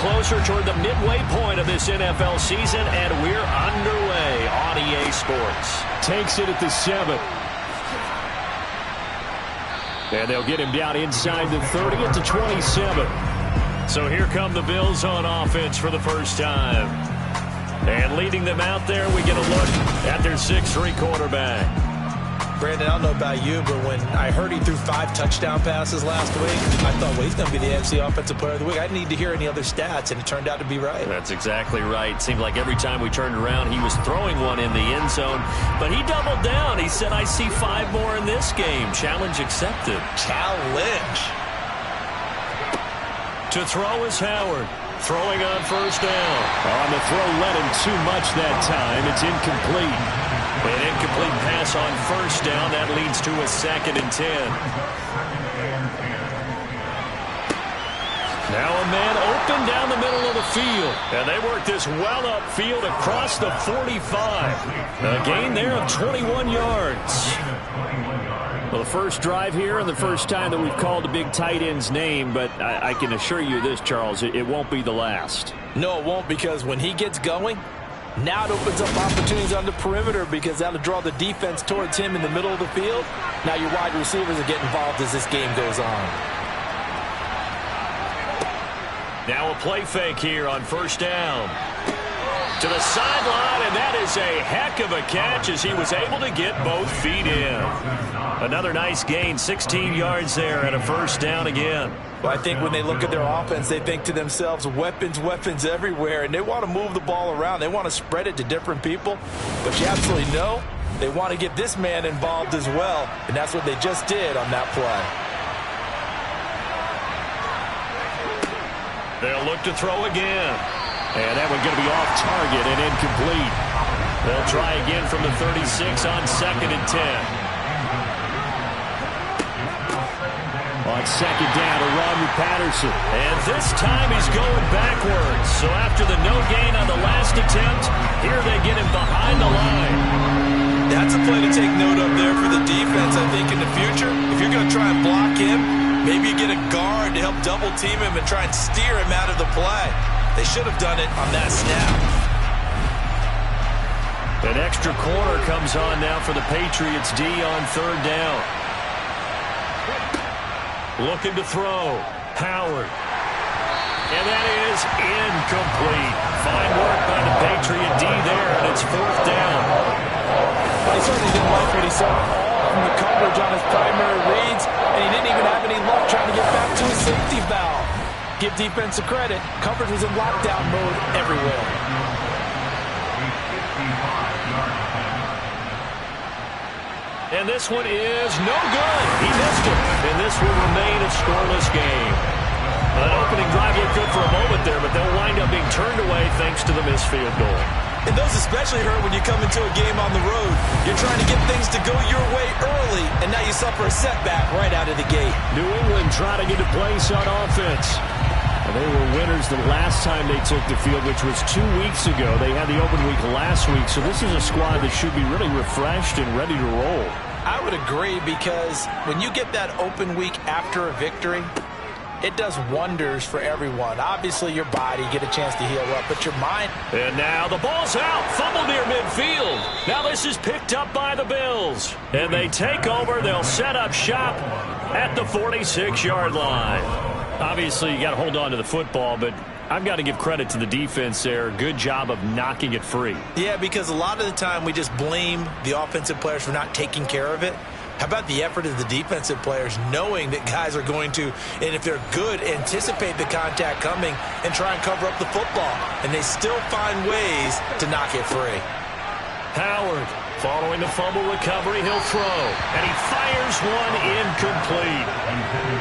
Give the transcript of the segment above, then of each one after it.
closer toward the midway point of this NFL season, and we're underway on EA Sports. Takes it at the 7. And they'll get him down inside the 30 at the 27. So here come the Bills on offense for the first time. And leading them out there, we get a look at their 6'3" quarterback. Brandon, I don't know about you, but when I heard he threw 5 touchdown passes last week, I thought, well, he's going to be the NFC Offensive Player of the Week. I didn't need to hear any other stats, and it turned out to be right. That's exactly right. Seemed like every time we turned around, he was throwing one in the end zone. But he doubled down. He said, I see 5 more in this game. Challenge accepted. Challenge. To throw is Howard. Throwing on first down. On the throw, led him too much that time. It's incomplete. An incomplete pass on first down. That leads to a 2nd and 10. Now a man open down the middle of the field. And they work this well upfield across the 45. A gain there of 21 yards. Well, the first drive here and the first time that we've called a big tight end's name, but I can assure you this, Charles, it won't be the last. No, it won't, because when he gets going, now it opens up opportunities on the perimeter, because that'll draw the defense towards him in the middle of the field. Now your wide receivers will get involved as this game goes on. Now a play fake here on first down. To the sideline, and that is a heck of a catch as he was able to get both feet in. Another nice gain, 16 yards there, and a first down again. Well, I think when they look at their offense, they think to themselves, weapons, weapons everywhere, and they want to move the ball around. They want to spread it to different people, but you absolutely know they want to get this man involved as well, and that's what they just did on that play. They'll look to throw again. And that one's going to be off target and incomplete. They'll try again from the 36 on 2nd and 10. On 2nd down to Rodney Patterson. And this time he's going backwards. So after the no gain on the last attempt, here they get him behind the line. That's a play to take note of there for the defense, I think, in the future. If you're going to try and block him, maybe you get a guard to help double team him and try and steer him out of the play. They should have done it on that snap. An extra corner comes on now for the Patriots D on 3rd down. Looking to throw. Howard. And that is incomplete. Fine work by the Patriot D there, and it's 4th down. Well, he certainly didn't like what he saw from the coverage on his primary reads, and he didn't even have any luck trying to get back to his safety valve. Give defense a credit. Coverage was in lockdown mode everywhere. And this one is no good. He missed it. And this will remain a scoreless game. An opening drive looked good for a moment there, but they'll wind up being turned away thanks to the missed field goal. And those especially hurt when you come into a game on the road. You're trying to get things to go your way early, and now you suffer a setback right out of the gate. New England trying to get a place on offense. And they were winners the last time they took the field, which was 2 weeks ago. They had the open week last week, so this is a squad that should be really refreshed and ready to roll. I would agree, because when you get that open week after a victory, it does wonders for everyone. Obviously, your body, get a chance to heal up, but your mind. And now the ball's out. Fumble near midfield. Now this is picked up by the Bills. And they take over. They'll set up shop at the 46-yard line. Obviously, you got to hold on to the football, but I've got to give credit to the defense there. Good job of knocking it free. Yeah, because a lot of the time we just blame the offensive players for not taking care of it. How about the effort of the defensive players, knowing that guys are going to, and if they're good, anticipate the contact coming and try and cover up the football. And they still find ways to knock it free. Howard, following the fumble recovery, he'll throw. And he fires one incomplete.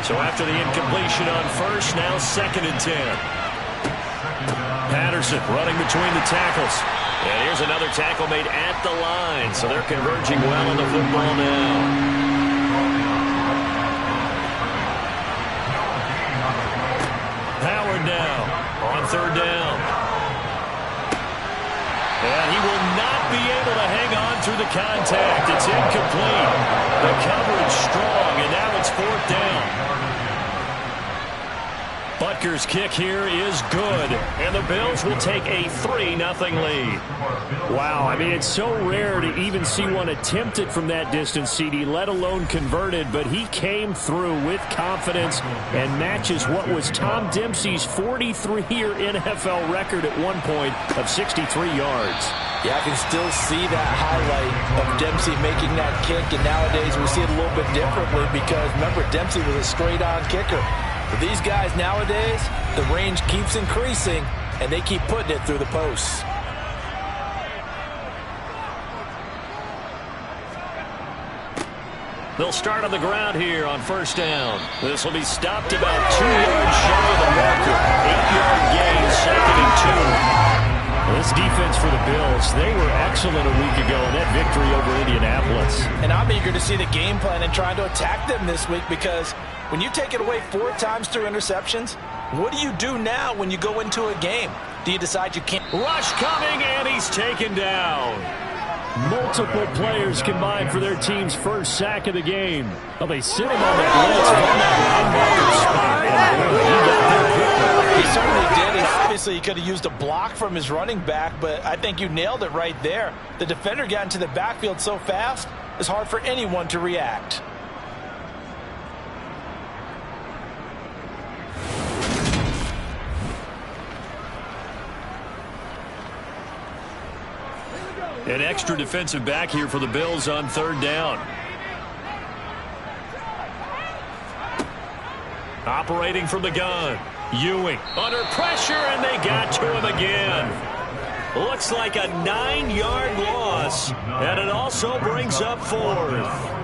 So after the incompletion on first, now 2nd and 10. Patterson running between the tackles. And here's another tackle made at the line. So they're converging well on the football now. Howard now on 3rd down. And he will not be able to hang on through the contact. It's incomplete. The coverage strong, and now it's 4th down. Butker's kick here is good, and the Bills will take a 3-0 lead. Wow, I mean, it's so rare to even see one attempted from that distance, CD, let alone converted, but he came through with confidence and matches what was Tom Dempsey's 43-year NFL record at one point of 63 yards. Yeah, I can still see that highlight of Dempsey making that kick, and nowadays we see it a little bit differently because, remember, Dempsey was a straight-on kicker. But these guys nowadays, the range keeps increasing, and they keep putting it through the posts. They'll start on the ground here on first down. This will be stopped about 2 yards shy of the marker. 8-yard gain, 2nd and 2. This defense for the Bills, they were excellent a week ago in that victory over Indianapolis. And I'm eager to see the game plan and trying to attack them this week because when you take it away 4 times through interceptions, what do you do now when you go into a game? Do you decide you can't? Rush coming, and he's taken down. Multiple players combined for their team's first sack of the game. Well, they sit him on the blitz on that linebacker spot. He certainly did, and obviously he could have used a block from his running back, but I think you nailed it right there. The defender got into the backfield so fast, it's hard for anyone to react. An extra defensive back here for the Bills on 3rd down. Operating from the gun. Ewing under pressure, and they got to him again. Looks like a 9-yard loss, and it also brings up 4th.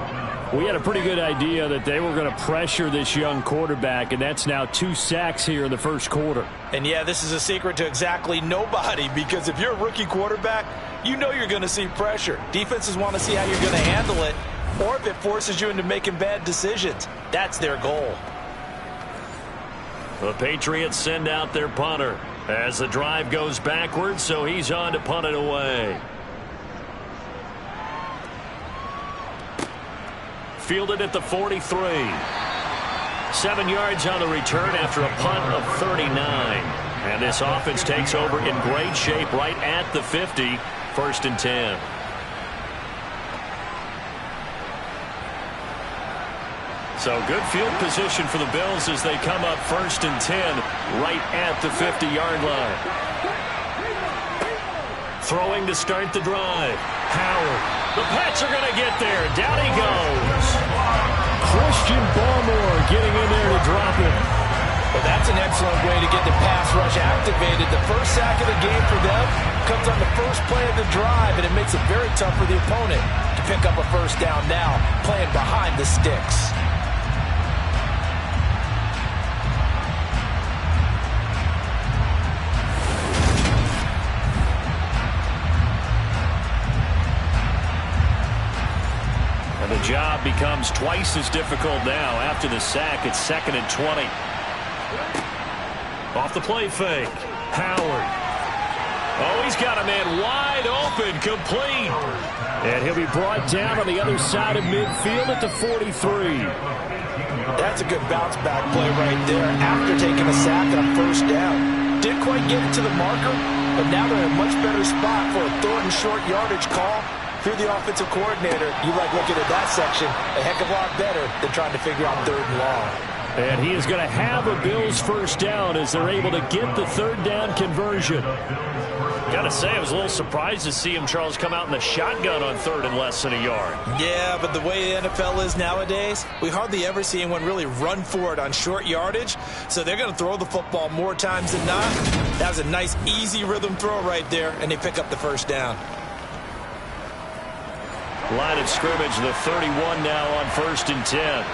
We had a pretty good idea that they were going to pressure this young quarterback, and that's now 2 sacks here in the first quarter. And yeah, this is a secret to exactly nobody, because if you're a rookie quarterback, you know you're going to see pressure. Defenses want to see how you're going to handle it, or if it forces you into making bad decisions. That's their goal. The Patriots send out their punter as the drive goes backwards, so he's on to punt it away. Fielded at the 43. 7 yards on the return after a punt of 39. And this offense takes over in great shape right at the 50. 1st and 10. So good field position for the Bills as they come up 1st and 10 right at the 50-yard line. Throwing to start the drive. Howard. The Pats are going to get there. Down he goes. Christian Barmore getting in there to drop him. Well, that's an excellent way to get the pass rush activated. The first sack of the game for them comes on the first play of the drive, and it makes it very tough for the opponent to pick up a first down now, playing behind the sticks. And the job becomes twice as difficult now after the sack. It's 2nd and 20. Off the play fake. Howard. Oh, he's got a man wide open, complete. And he'll be brought down on the other side of midfield at the 43. That's a good bounce back play right there after taking a sack on 1st down. Didn't quite get it to the marker, but now they're in a much better spot for a 3rd and short yardage call. Through the offensive coordinator, you like looking at that section a heck of a lot better than trying to figure out 3rd and long. And he is going to have a Bills first down as they're able to get the 3rd down conversion. Gotta say, I was a little surprised to see him, Charles, come out in the shotgun on 3rd and less than a yard. Yeah, but the way the NFL is nowadays, we hardly ever see anyone really run for it on short yardage. So they're going to throw the football more times than not. That was a nice, easy rhythm throw right there, and they pick up the first down. Line of scrimmage, the 31 now on 1st and 10.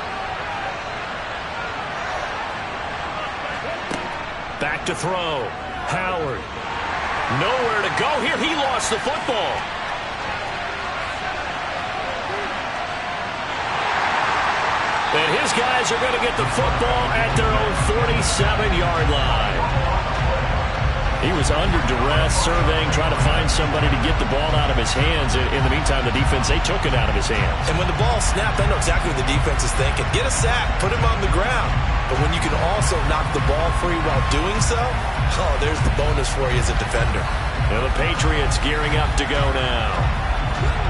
Back to throw. Howard. Nowhere to go here. He lost the football. And his guys are going to get the football at their own 47-yard line. He was under duress, surveying, trying to find somebody to get the ball out of his hands. In the meantime, the defense, they took it out of his hands. And when the ball snapped, I know exactly what the defense is thinking. Get a sack, put him on the ground. But when you can also knock the ball free while doing so, oh, there's the bonus for you as a defender. And the Patriots gearing up to go now.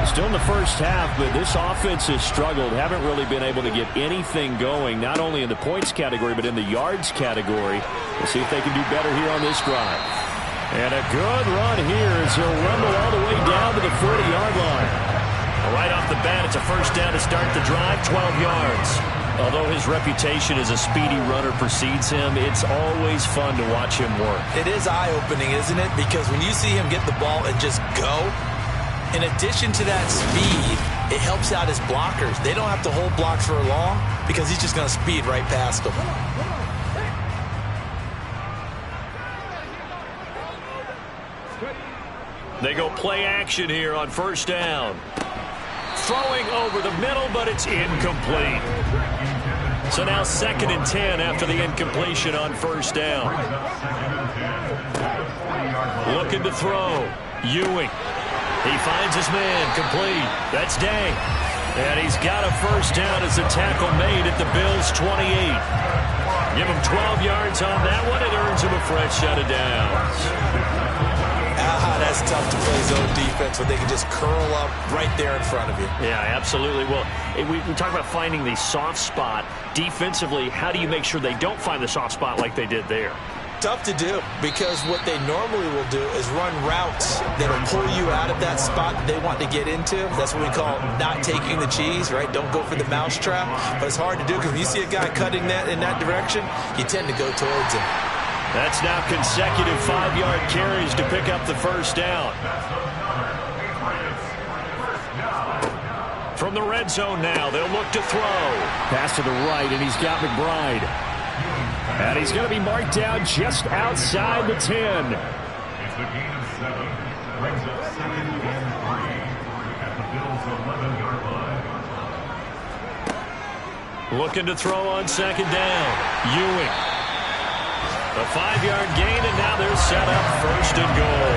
Still in the first half, but this offense has struggled. Haven't really been able to get anything going, not only in the points category, but in the yards category. We'll see if they can do better here on this drive. And a good run here as he'll rumble all the way down to the 40-yard line. Right off the bat, it's a first down to start the drive, 12 yards. Although his reputation as a speedy runner precedes him, it's always fun to watch him work. It is eye-opening, isn't it? Because when you see him get the ball and just go, in addition to that speed, it helps out his blockers. They don't have to hold blocks for long because he's just going to speed right past them. They go play action here on first down. Throwing over the middle, but it's incomplete. So now 2nd and 10 after the incompletion on first down. Looking to throw. Ewing. He finds his man, complete. That's Day. And he's got a first down as the tackle made at the Bills' 28. Give him 12 yards on that one. It earns him a fresh set of downs. That's tough to play zone defense when they can just curl up right there in front of you. Yeah, absolutely. Well, we talk about finding the soft spot. Defensively, how do you make sure they don't find the soft spot like they did there? Tough to do because what they normally will do is run routes that'll pull you out of that spot that they want to get into. That's what we call not taking the cheese, right? Don't go for the mousetrap. But it's hard to do because when you see a guy cutting that in that direction, you tend to go towards him. That's now consecutive 5-yard carries to pick up the first down. From the red zone now, they'll look to throw. Pass to the right, and he's got McBride. And he's going to be marked down just outside the 10. It's a gain of 7. Brings up 2nd and 3 at the Bills' 11-yard line. Looking to throw on 2nd down. Ewing. A 5-yard gain, and now they're set up 1st and goal.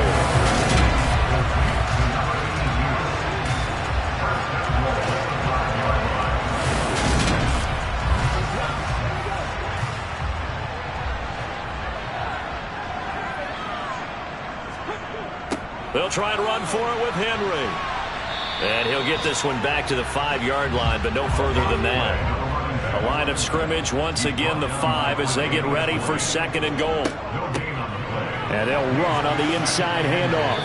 They'll try and run for it with Henry. And he'll get this one back to the 5-yard line, but no further than that. A line of scrimmage, once again the 5 as they get ready for 2nd and goal. And they'll run on the inside handoff.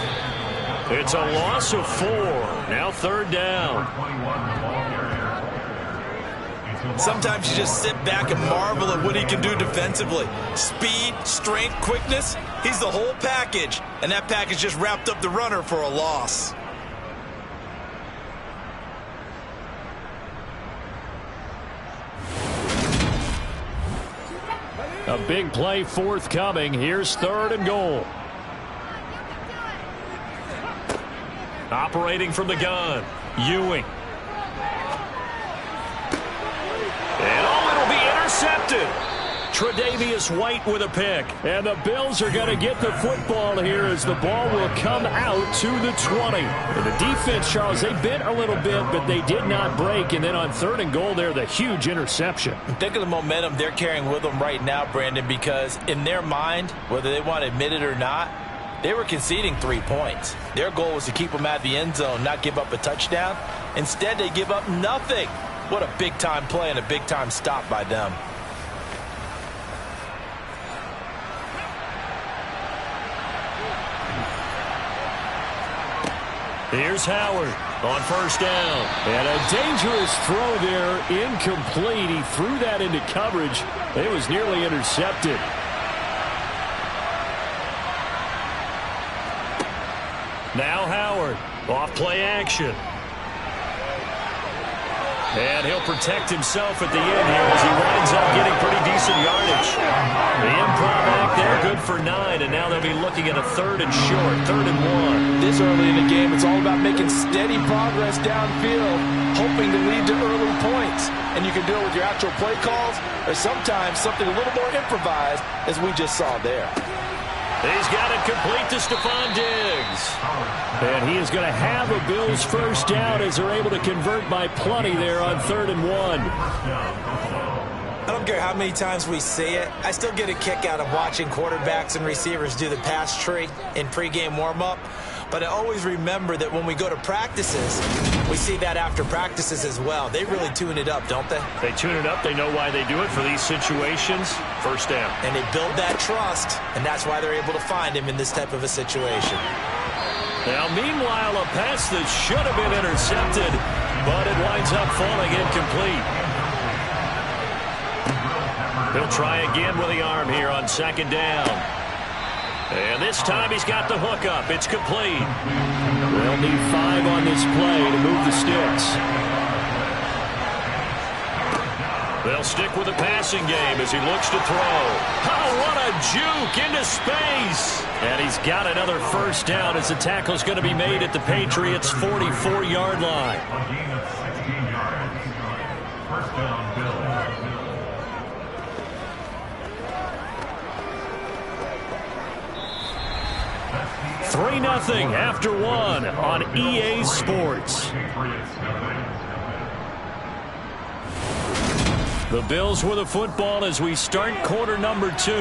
It's a loss of 4. Now 3rd down. Sometimes you just sit back and marvel at what he can do defensively. Speed, strength, quickness. He's the whole package. And that package just wrapped up the runner for a loss. A big play forthcoming. Here's 3rd and goal. Operating from the gun. Ewing. And it'll be intercepted. Tre'Davious White with a pick. And the Bills are going to get the football here as the ball will come out to the 20. And the defense, Charles, they bent a little bit, but they did not break. And then on 3rd and goal there, the huge interception. Think of the momentum they're carrying with them right now, Brandon, because in their mind, whether they want to admit it or not, they were conceding 3 points. Their goal was to keep them out of the end zone, not give up a touchdown. Instead, they give up nothing. What a big-time play and a big-time stop by them. Here's Howard on 1st down. And a dangerous throw there, incomplete. He threw that into coverage. It was nearly intercepted. Now Howard, off play action. And he'll protect himself at the end here as he winds up getting pretty decent yardage. The improv act there, good for 9, and now they'll be looking at a 3rd and short, 3rd and 1. This early in the game, it's all about making steady progress downfield, hoping to lead to early points. And you can do it with your actual play calls, or sometimes something a little more improvised, as we just saw there. He's got it complete to Stephon Diggs. And he is going to have a Bills first down as they're able to convert by plenty there on 3rd and 1. I don't care how many times we see it. I still get a kick out of watching quarterbacks and receivers do the pass tree in pregame warm-up. But I always remember that when we go to practices, we see that after practices as well. They really tune it up, don't they? They tune it up. They know why they do it for these situations. First down. And they build that trust, and that's why they're able to find him in this type of a situation. Now, meanwhile, a pass that should have been intercepted, but it winds up falling incomplete. He'll try again with the arm here on second down. And this time he's got the hook up. It's complete. They'll need 5 on this play to move the sticks. They'll stick with the passing game as he looks to throw. Oh, what a juke into space. And he's got another first down as the tackle's going to be made at the Patriots' 44-yard line. A gain of 16 yards. First down, Bills. 3-0 after 1 on EA Sports. The Bills with the football as we start quarter number 2.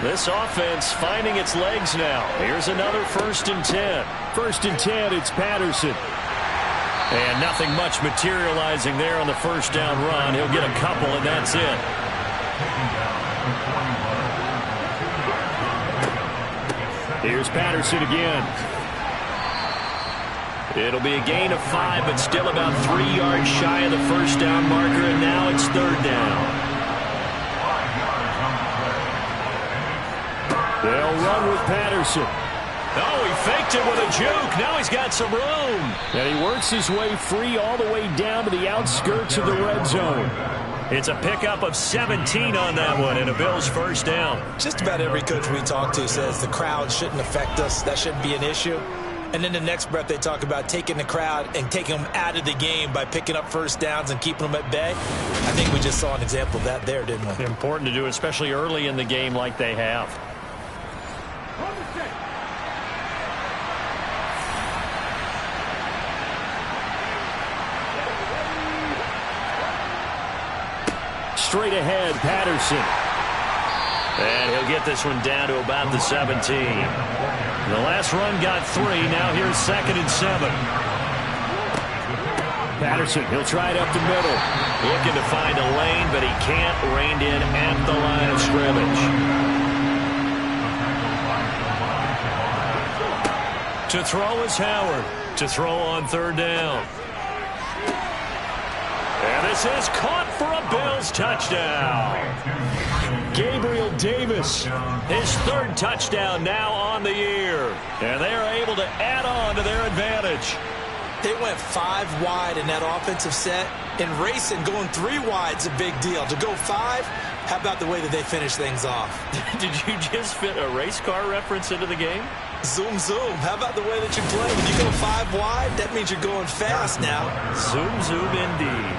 This offense finding its legs now. Here's another 1st and 10. 1st and 10, it's Patterson. And nothing much materializing there on the first down run. He'll get a couple, and that's it. Here's Patterson again. It'll be a gain of 5, but still about 3 yards shy of the first down marker, and now it's 3rd down. They'll run with Patterson. Oh, he faked it with a juke. Now he's got some room. And he works his way free all the way down to the outskirts of the red zone. It's a pickup of 17 on that one, and a Bills first down. Just about every coach we talk to says the crowd shouldn't affect us. That shouldn't be an issue. And then the next breath they talk about taking the crowd and taking them out of the game by picking up first downs and keeping them at bay. I think we just saw an example of that there, didn't we? Important to do, especially early in the game like they have. Straight ahead, Patterson. And he'll get this one down to about the 17. The last run got 3. Now here's 2nd and 7. Patterson, he'll try it up the middle. Looking to find a lane, but he can't. Reined in at the line of scrimmage. To throw is Howard. To throw on 3rd down. And this is caught for a Bills touchdown. Gabriel Davis, his 3rd touchdown now on the year. And they are able to add on to their advantage. They went 5 wide in that offensive set. And racing, going 3 wide is a big deal. To go 5, how about the way that they finish things off? Did you just fit a race car reference into the game? Zoom, zoom. How about the way that you play? When you go 5 wide, that means you're going fast now. Zoom, zoom indeed.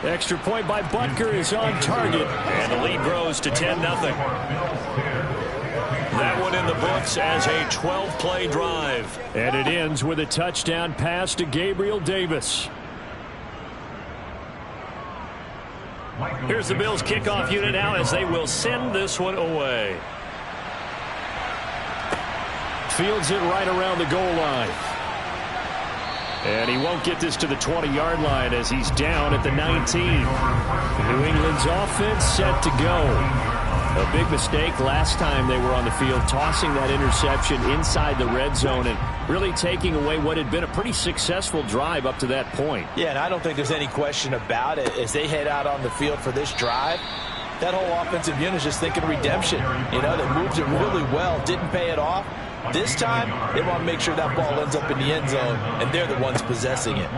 Extra point by Butker is on target, and the lead grows to 10-0. That one in the books as a 12-play drive. And it ends with a touchdown pass to Gabriel Davis. Here's the Bills kickoff unit now as they will send this one away. Fields it right around the goal line. And he won't get this to the 20-yard line as he's down at the 19. New England's offense set to go. A big mistake last time they were on the field, tossing that interception inside the red zone and really taking away what had been a pretty successful drive up to that point. Yeah, and I don't think there's any question about it. As they head out on the field for this drive, that whole offensive unit is just thinking redemption. You know, they moved it really well, didn't pay it off. This time, they want to make sure that ball ends up in the end zone, and they're the ones possessing it.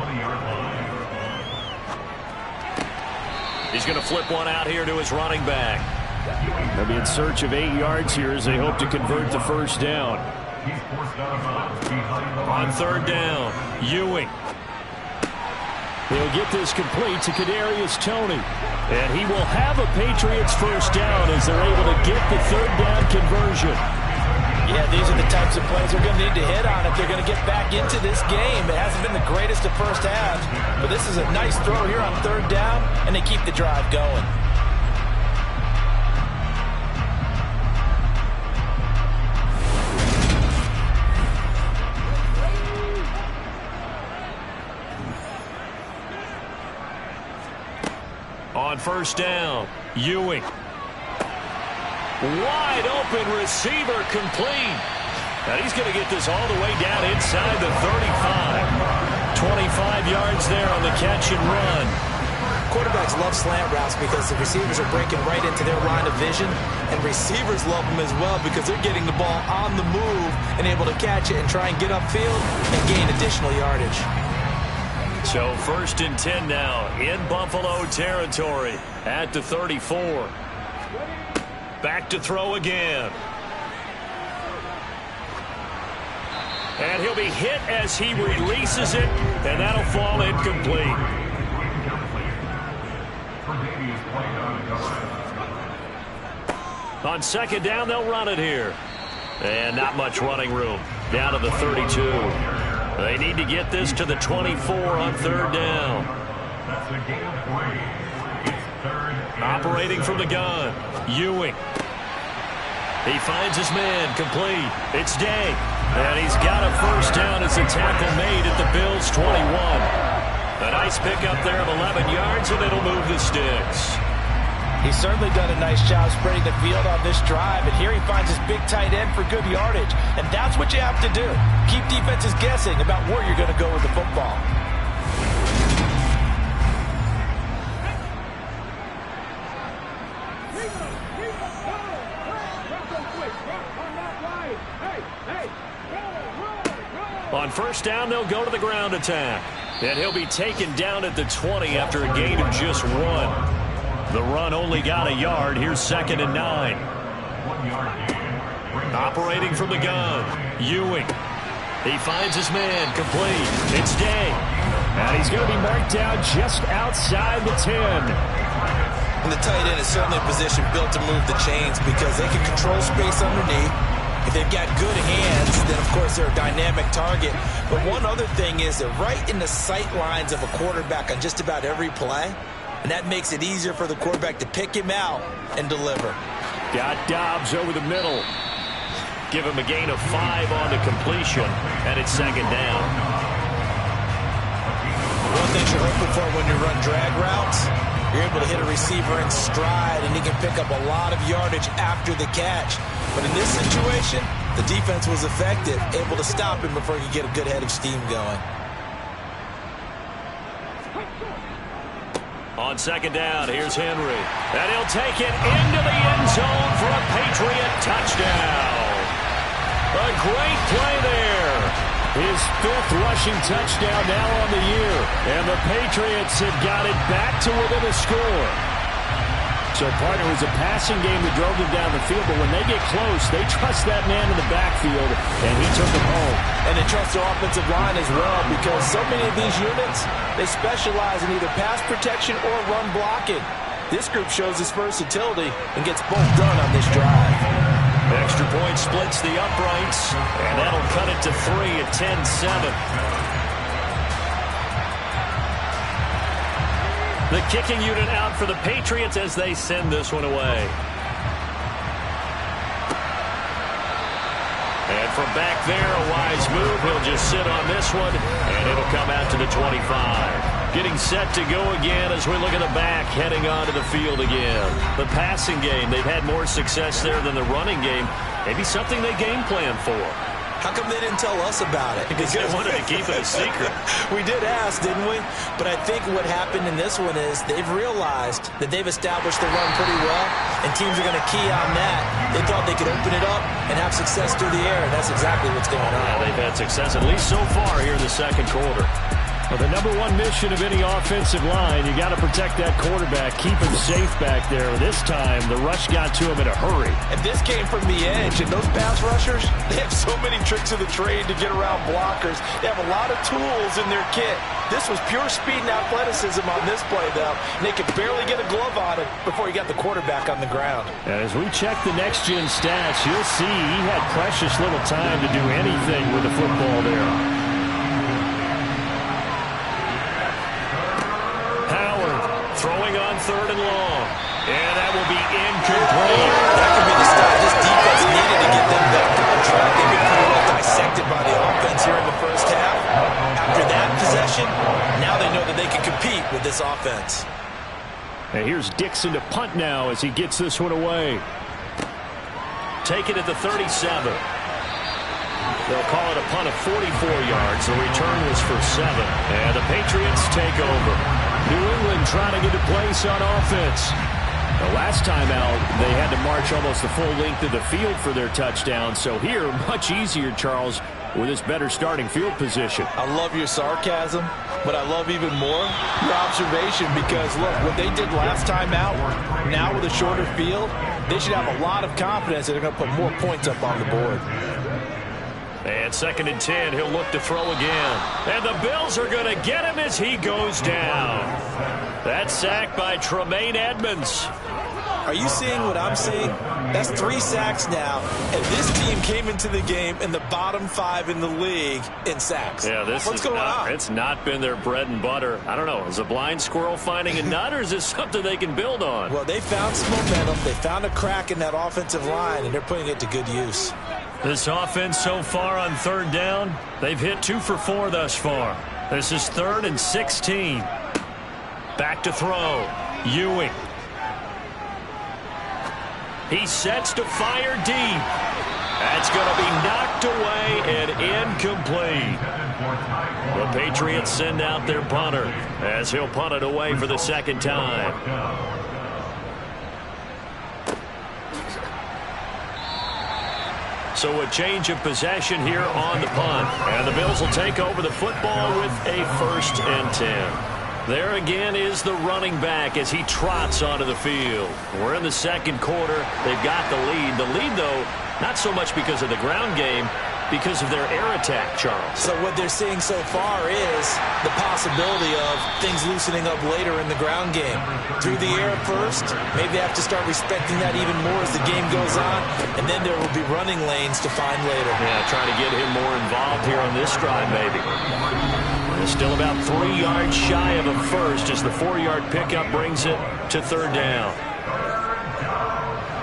He's going to flip one out here to his running back. They'll be in search of 8 yards here as they hope to convert the first down. On 3rd down, Ewing. He'll get this complete to Kadarius Toney. And he will have a Patriots first down as they're able to get the 3rd down conversion. Yeah, these are the types of plays they're going to need to hit on if they're going to get back into this game. It hasn't been the greatest of first halves, but this is a nice throw here on third down, and they keep the drive going. On first down, Ewing. Wide open receiver complete. And he's going to get this all the way down inside the 35. 25 yards there on the catch and run. Quarterbacks love slant routes because the receivers are breaking right into their line of vision, and receivers love them as well because they're getting the ball on the move and able to catch it and try and get upfield and gain additional yardage. So 1st and 10 now in Buffalo territory at the 34. Back to throw again. And he'll be hit as he releases it, and that'll fall incomplete. On second down, they'll run it here. And not much running room. Down to the 32. They need to get this to the 24 on third down. That's a game of 3. It's third. Operating from the gun, Ewing. He finds his man, complete. It's Day. And he's got a first down as a tackle made at the Bills' 21. A nice pickup there of 11 yards, and it'll move the sticks. He's certainly done a nice job spreading the field on this drive, and here he finds his big tight end for good yardage. And that's what you have to do. Keep defenses guessing about where you're going to go with the football. On first down, they'll go to the ground attack. And he'll be taken down at the 20 after a gain of just 1. The run only got a yard. Here's 2nd and 9. Operating from the gun, Ewing. He finds his man, complete. It's Day. And he's going to be marked down just outside the 10. And the tight end is certainly a position built to move the chains because they can control space underneath. If they've got good hands, then of course they're a dynamic target. But one other thing is they're right in the sight lines of a quarterback on just about every play. And that makes it easier for the quarterback to pick him out and deliver. Got Dobbs over the middle. Give him a gain of 5 on the completion. And it's 2nd down. One thing you're hoping for when you run drag routes, you're able to hit a receiver in stride, and he can pick up a lot of yardage after the catch. But in this situation, the defense was effective, able to stop him before he could get a good head of steam going. On 2nd down, here's Henry. And he'll take it into the end zone for a Patriot touchdown. A great play there. His 5th rushing touchdown now on the year. And the Patriots have got it back to within a score. So, partner, it was a passing game that drove them down the field, but when they get close, they trust that man in the backfield, and he took them home. And they trust their offensive line as well because so many of these units, they specialize in either pass protection or run blocking. This group shows its versatility and gets both done on this drive. Extra point splits the uprights, and that'll cut it to 3 at 10-7. The kicking unit out for the Patriots as they send this one away. And from back there, a wise move. He'll just sit on this one, and it'll come out to the 25. Getting set to go again as we look at the back, heading onto the field again. The passing game, they've had more success there than the running game. Maybe something they game plan for. How come they didn't tell us about it? Because they wanted to keep it a secret. We did ask, didn't we? But I think what happened in this one is they've realized that they've established the run pretty well, and teams are going to key on that. They thought they could open it up and have success through the air, and that's exactly what's going on. Yeah, they've had success, at least so far, here in the 2nd quarter. Well, the number one mission of any offensive line, you got to protect that quarterback, keep him safe back there. This time, the rush got to him in a hurry. And this came from the edge, and those pass rushers, they have so many tricks of the trade to get around blockers. They have a lot of tools in their kit. This was pure speed and athleticism on this play, though, and they could barely get a glove on it before he got the quarterback on the ground. And as we check the next-gen stats, you'll see he had precious little time to do anything with the football there. Throwing on 3rd and long. And that will be incomplete. That could be the stop this defense needed to get them back on track. They've been pretty well dissected by the offense here in the first half. After that possession, now they know that they can compete with this offense. And here's Dixon to punt now as he gets this one away. Take it at the 37. They'll call it a punt of 44 yards. The return was for 7. And the Patriots take over. New England trying to get a place on offense. The last time out, they had to march almost the full length of the field for their touchdown. So here, much easier, Charles, with this better starting field position. I love your sarcasm, but I love even more your observation because, look, what they did last time out, now with a shorter field, they should have a lot of confidence that they're going to put more points up on the board. And 2nd and 10, he'll look to throw again. And the Bills are going to get him as he goes down. That's sacked by Tremaine Edmonds. Are you seeing what I'm seeing? That's 3 sacks now, and this team came into the game in the bottom 5 in the league in sacks. Yeah, what's going on? It's not been their bread and butter. I don't know. Is a blind squirrel finding a nut, or is this something they can build on? Well, they found some momentum. They found a crack in that offensive line, and they're putting it to good use. This offense so far on 3rd down, they've hit 2 for 4 thus far. This is 3rd and 16. Back to throw. Ewing. He sets to fire deep. That's going to be knocked away and incomplete. The Patriots send out their punter as he'll punt it away for the 2nd time. So a change of possession here on the punt. And the Bills will take over the football with a 1st and 10. There again is the running back as he trots onto the field. We're in the 2nd quarter. They've got the lead. The lead, though, not so much because of the ground game, because of their air attack, Charles. So what they're seeing so far is the possibility of things loosening up later in the ground game. Through the air first, maybe they have to start respecting that even more as the game goes on, and then there will be running lanes to find later. Yeah, trying to get him more involved here on this drive, maybe. They're still about 3 yards shy of a first as the 4-yard pickup brings it to 3rd down.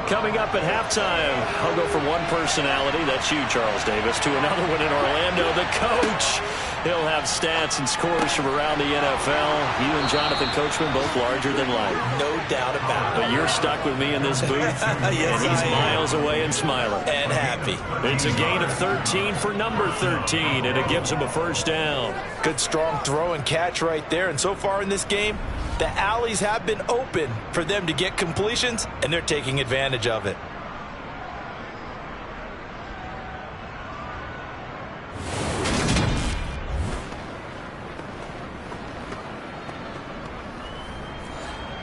Coming up at halftime, I'll go from one personality, that's you, Charles Davis, to another one in Orlando, the coach. He'll have stats and scores from around the NFL. You and Jonathan Coachman both larger than life. No doubt about it. But you're stuck with me in this booth, yes, and he's miles away and smiling. And happy. It's a gain of 13 for number 13, and it gives him a 1st down. Good strong throw and catch right there. And so far in this game, the alleys have been open for them to get completions, and they're taking advantage of it.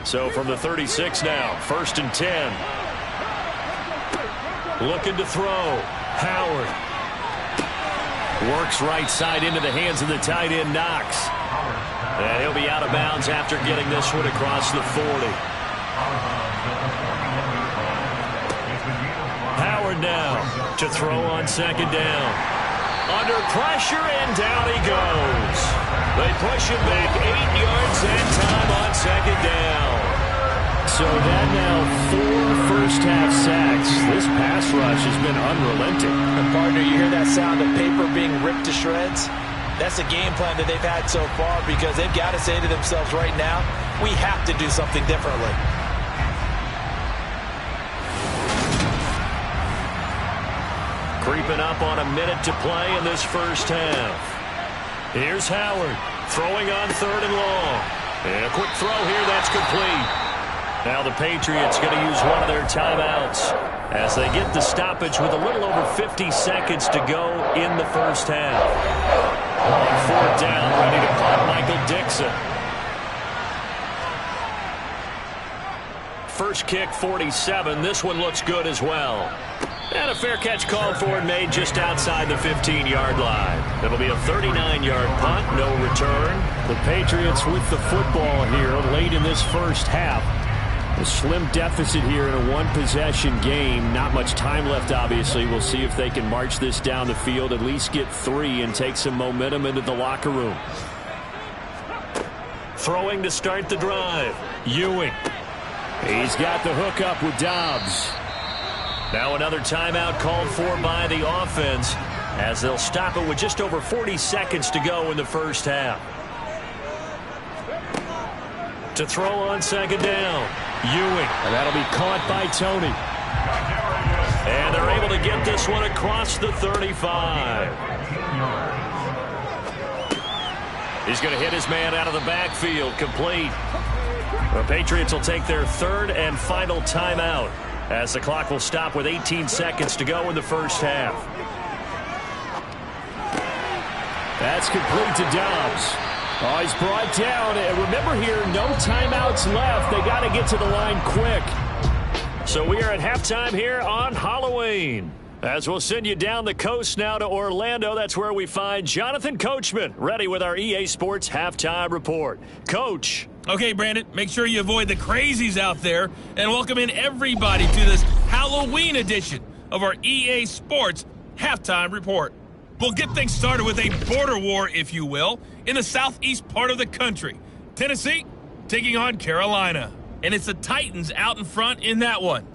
So from the 36 now, 1st and 10. Looking to throw. Howard. Works right side into the hands of the tight end, Knox. And he'll be out of bounds after getting this one across the 40. Howard now to throw on 2nd down. Under pressure, and down he goes. They push him back 8 yards that time on 2nd down. So that now 4 first-half sacks. This pass rush has been unrelenting. And partner, you hear that sound of paper being ripped to shreds? That's a game plan that they've had so far because they've got to say to themselves right now, we have to do something differently. Creeping up on a minute to play in this first half. Here's Howard throwing on 3rd and long. And a quick throw here, that's complete. Now the Patriots going to use one of their timeouts as they get the stoppage with a little over 50 seconds to go in the first half. On fourth down, ready to punt, Michael Dixon. First kick, 47. This one looks good as well. And a fair catch called for and made just outside the 15-yard line. It'll be a 39-yard punt, no return. The Patriots with the football here late in this first half. A slim deficit here in a one-possession game. Not much time left, obviously. We'll see if they can march this down the field, at least get 3, and take some momentum into the locker room. Throwing to start the drive. Ewing. He's got the hook up with Dobbs. Now another timeout called for by the offense as they'll stop it with just over 40 seconds to go in the first half. To throw on second down. Ewing. And that'll be caught by Tony. And they're able to get this one across the 35. He's going to hit his man out of the backfield. Complete. The Patriots will take their third and final timeout as the clock will stop with 18 seconds to go in the first half. That's complete to Dobbs. Oh, he's brought down. And remember here, no timeouts left. They got to get to the line quick. So we are at halftime here on Halloween. As we'll send you down the coast now to Orlando, that's where we find Jonathan Coachman ready with our EA Sports Halftime Report. Coach. Okay, Brandon, make sure you avoid the crazies out there and welcome in everybody to this Halloween edition of our EA Sports Halftime Report. We'll get things started with a border war, if you will, in the southeast part of the country. Tennessee taking on Carolina. And it's the Titans out in front in that one.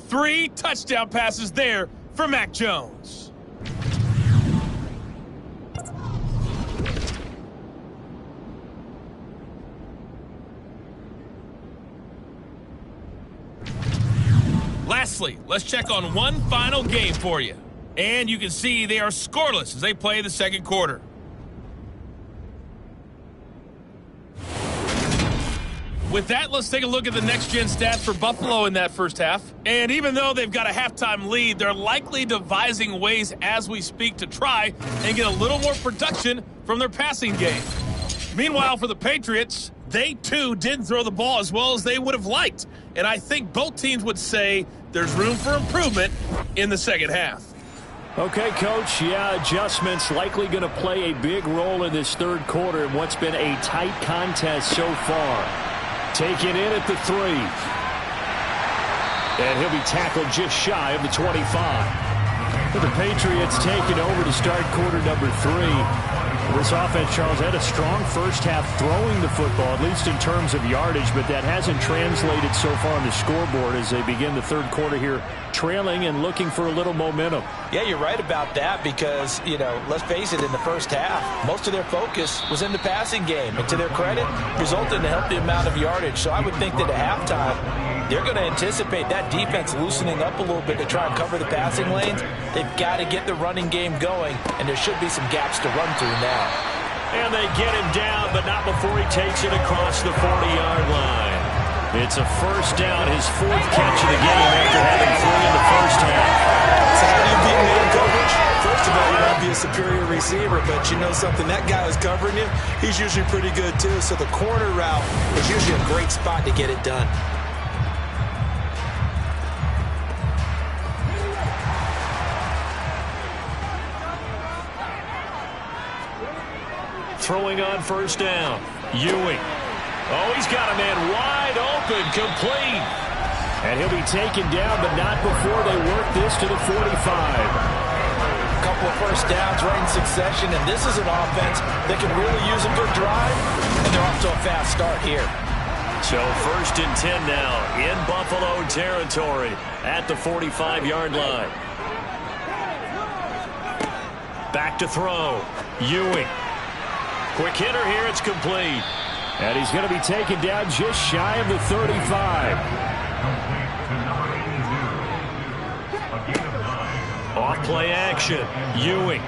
3 touchdown passes there for Mac Jones. Lastly, let's check on one final game for you. And you can see they are scoreless as they play the second quarter. With that, let's take a look at the next-gen stats for Buffalo in that first half. And even though they've got a halftime lead, they're likely devising ways as we speak to try and get a little more production from their passing game. Meanwhile, for the Patriots, they too didn't throw the ball as well as they would have liked. And I think both teams would say there's room for improvement in the second half. Okay, Coach, yeah, adjustments likely going to play a big role in this third quarter in what's been a tight contest so far. Taken in at the 3. And he'll be tackled just shy of the 25. The Patriots taking over to start quarter number 3. This offense, Charles, had a strong first half throwing the football, at least in terms of yardage, but that hasn't translated so far on the scoreboard as they begin the third quarter here, trailing and looking for a little momentum. Yeah, you're right about that because, you know, let's face it, in the first half, most of their focus was in the passing game. And to their credit, resulted in a healthy amount of yardage. So I would think that at halftime, they're going to anticipate that defense loosening up a little bit to try and cover the passing lanes. They've got to get the running game going, and there should be some gaps to run through now. And they get him down, but not before he takes it across the 40-yard line. It's a first down, his 4th catch of the game after having 3 in the first half. So how do you beat man coverage? First of all, you want to be a superior receiver, but you know something, that guy who's covering you, he's usually pretty good too. So the corner route is usually a great spot to get it done. Throwing on first down. Ewing. Oh, he's got a man wide open, complete. And he'll be taken down, but not before they work this to the 45. A couple of first downs right in succession, and this is an offense that can really use a good drive, and they're off to a fast start here. So 1st and 10 now in Buffalo territory at the 45-yard line. Back to throw. Ewing. Quick hitter here, it's complete. And he's going to be taken down just shy of the 35. Off play action. Ewing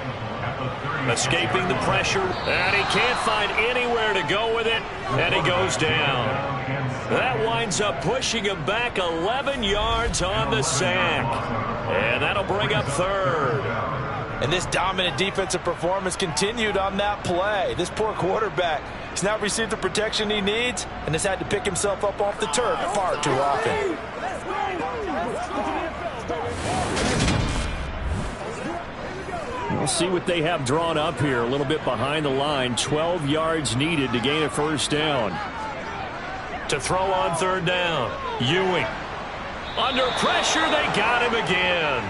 escaping the pressure, and he can't find anywhere to go with it, and he goes down. That winds up pushing him back 11 yards on the sack. And that'll bring up 3rd. And this dominant defensive performance continued on that play. This poor quarterback has not received the protection he needs and has had to pick himself up off the turf far too often. We'll see what they have drawn up here. A little bit behind the line. 12 yards needed to gain a first down. To throw on third down, Ewing. Under pressure, they got him again.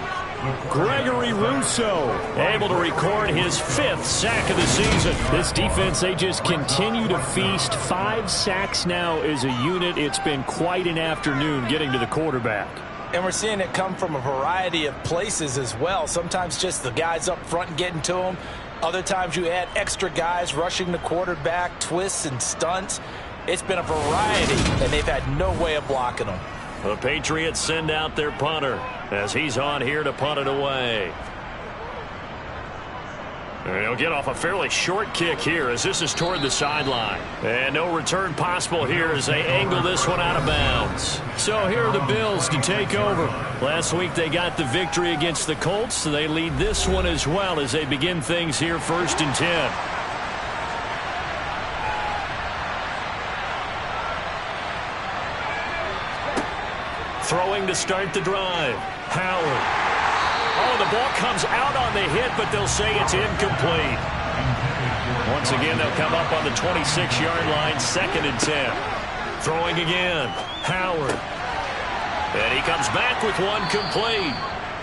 Gregory Rousseau able to record his 5th sack of the season. This defense, they just continue to feast. 5 sacks now as a unit. It's been quite an afternoon getting to the quarterback. And we're seeing it come from a variety of places as well. Sometimes just the guys up front and getting to him. Other times you add extra guys rushing the quarterback, twists and stunts. It's been a variety, and they've had no way of blocking them. The Patriots send out their punter as he's on here to punt it away. And he'll get off a fairly short kick here as this is toward the sideline. And no return possible here as they angle this one out of bounds. So here are the Bills to take over. Last week they got the victory against the Colts, so they lead this one as well as they begin things here 1st and 10. Throwing to start the drive. Howard. Oh, the ball comes out on the hit, but they'll say it's incomplete. Once again, they'll come up on the 26-yard line, 2nd and 10. Throwing again. Howard. And he comes back with one complete.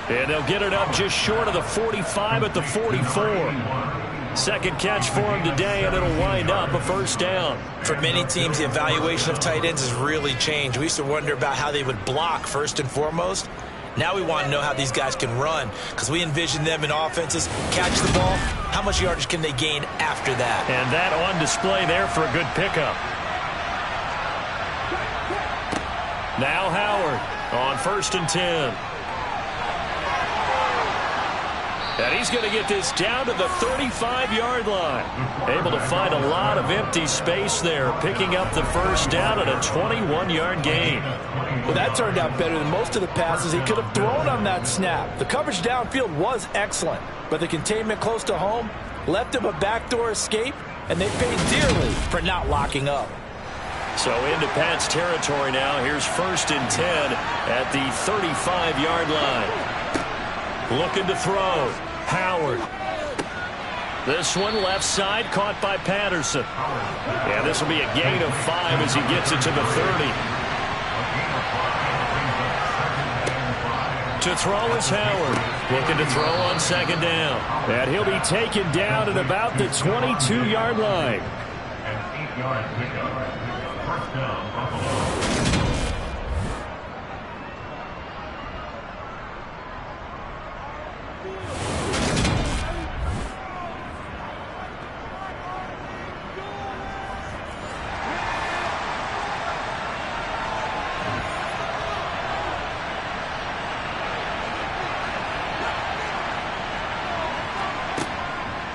And they'll get it up just short of the 45 at the 44. Second catch for him today, and it'll wind up a first down. For many teams, the evaluation of tight ends has really changed. We used to wonder about how they would block first and foremost. Now we want to know how these guys can run because we envision them in offenses, catch the ball. How much yardage can they gain after that? And that on display there for a good pickup. Now Howard on 1st and 10. And he's going to get this down to the 35-yard line. Able to find a lot of empty space there, picking up the first down at a 21-yard gain. Well, that turned out better than most of the passes he could have thrown on that snap. The coverage downfield was excellent, but the containment close to home left him a backdoor escape, and they paid dearly for not locking up. So into Pat's territory now. Here's 1st and 10 at the 35-yard line. Looking to throw. Howard. This one left side caught by Patterson. And this will be a gain of 5 as he gets it to the 30. To throw is Howard. Looking to throw on 2nd down. And he'll be taken down at about the 22-yard line. An 8-yard pickup. First down, Buffalo.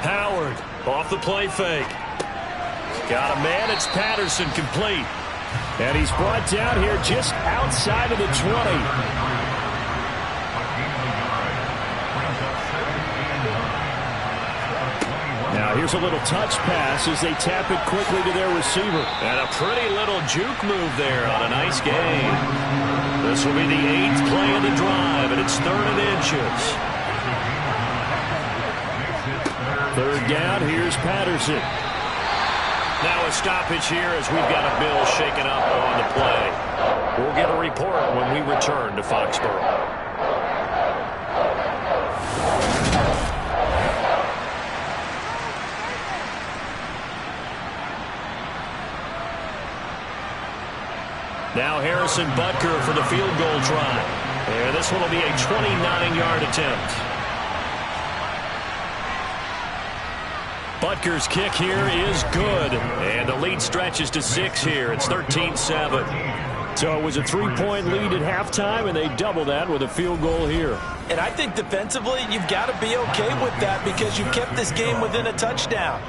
Howard off the play fake. Got a man. It's Patterson complete. And he's brought down here just outside of the 20. Now here's a little touch pass as they tap it quickly to their receiver. And a pretty little juke move there on a nice gain. This will be the 8th play of the drive, and it's 3rd and inches. 3rd down, here's Patterson. Now a stoppage here as we've got a Bill shaken up on the play. We'll get a report when we return to Foxborough. Now Harrison Butker for the field goal try. And this one will be a 29-yard attempt. Butker's kick here is good. And the lead stretches to 6 here. It's 13-7. So it was a 3-point lead at halftime, and they double that with a field goal here. And I think defensively, you've got to be okay with that because you kept this game within a touchdown.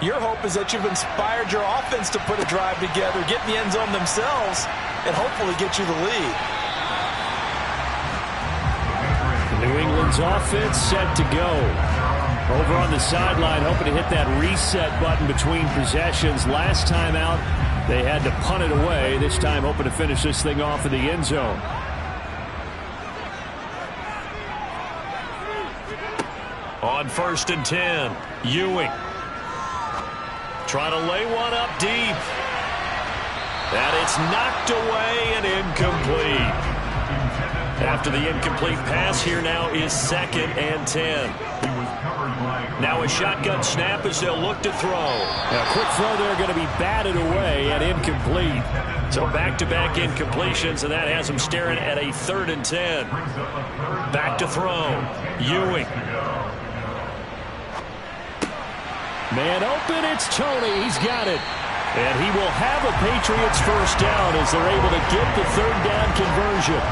Your hope is that you've inspired your offense to put a drive together, get in the end zone themselves, and hopefully get you the lead. New England's offense set to go. Over on the sideline, hoping to hit that reset button between possessions. Last time out, they had to punt it away. This time, hoping to finish this thing off in the end zone. On 1st and 10, Ewing. Trying to lay one up deep. And it's knocked away and incomplete. After the incomplete pass, here now is 2nd and 10. Now a shotgun snap as they'll look to throw. A quick throw there going to be batted away and incomplete. So back-to-back incompletions, and that has them staring at a 3rd and 10. Back to throw. Ewing. Man open, it's Tony. He's got it. And he will have a Patriots first down as they're able to get the 3rd down conversion.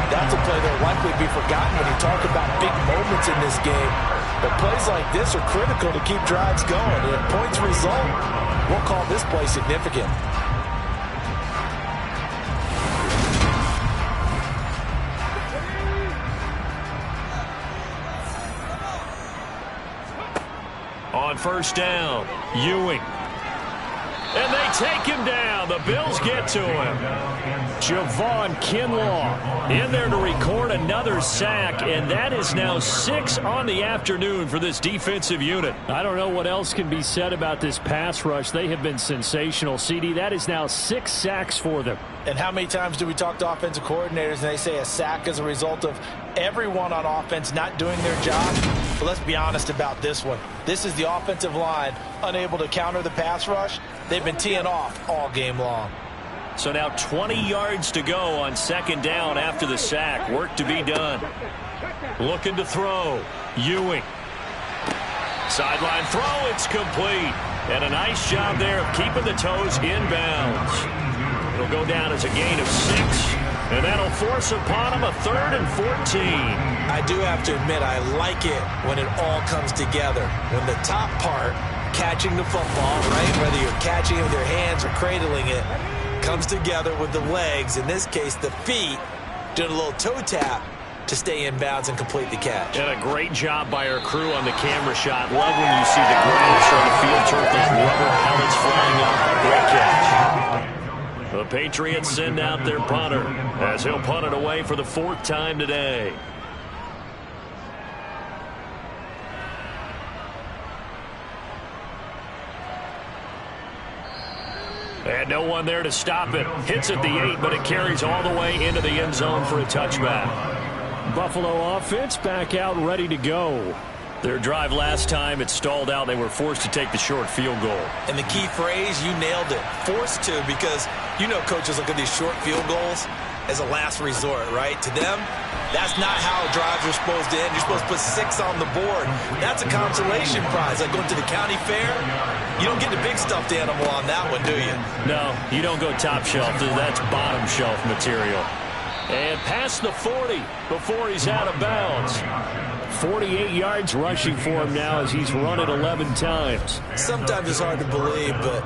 That's a play that will likely be forgotten when you talk about big moments in this game. But plays like this are critical to keep drives going. And if points result, we'll call this play significant. On 1st down, Ewing. And they take him down. The Bills get to him. Javon Kinlaw in there to record another sack, and that is now 6 on the afternoon for this defensive unit. I don't know what else can be said about this pass rush. They have been sensational, CD. That is now 6 sacks for them. And how many times do we talk to offensive coordinators and they say a sack is a result of everyone on offense not doing their job? But let's be honest about this one. This is the offensive line unable to counter the pass rush. They've been teeing off all game long. So now 20 yards to go on 2nd down after the sack. Work to be done. Looking to throw. Ewing. Sideline throw. It's complete. And a nice job there of keeping the toes inbounds. It'll go down as a gain of 6. And that'll force upon him a 3rd and 14. I do have to admit, I like it when it all comes together. When the top part, catching the football, right, whether you're catching it with your hands or cradling it, comes together with the legs, in this case the feet, doing a little toe tap to stay in bounds and complete the catch. And a great job by our crew on the camera shot. Love when you see the grass on the field turf, those rubber pellets flying off. Great catch. The Patriots send out their punter as he'll punt it away for the 4th time today. And no one there to stop it. Hits at the 8, but it carries all the way into the end zone for a touchback. Buffalo offense back out ready to go. Their drive last time, it stalled out. They were forced to take the short field goal. And the key phrase, you nailed it. Forced to, because you know coaches look at these short field goals as a last resort, right? To them, that's not how drives are supposed to end. You're supposed to put 6 on the board. That's a consolation prize. Like going to the county fair, you don't get the big stuffed animal on that one, do you? No, you don't go top shelf. That's bottom shelf material. And past the 40 before he's out of bounds. 48 yards rushing for him now as he's run it 11 times. Sometimes it's hard to believe, but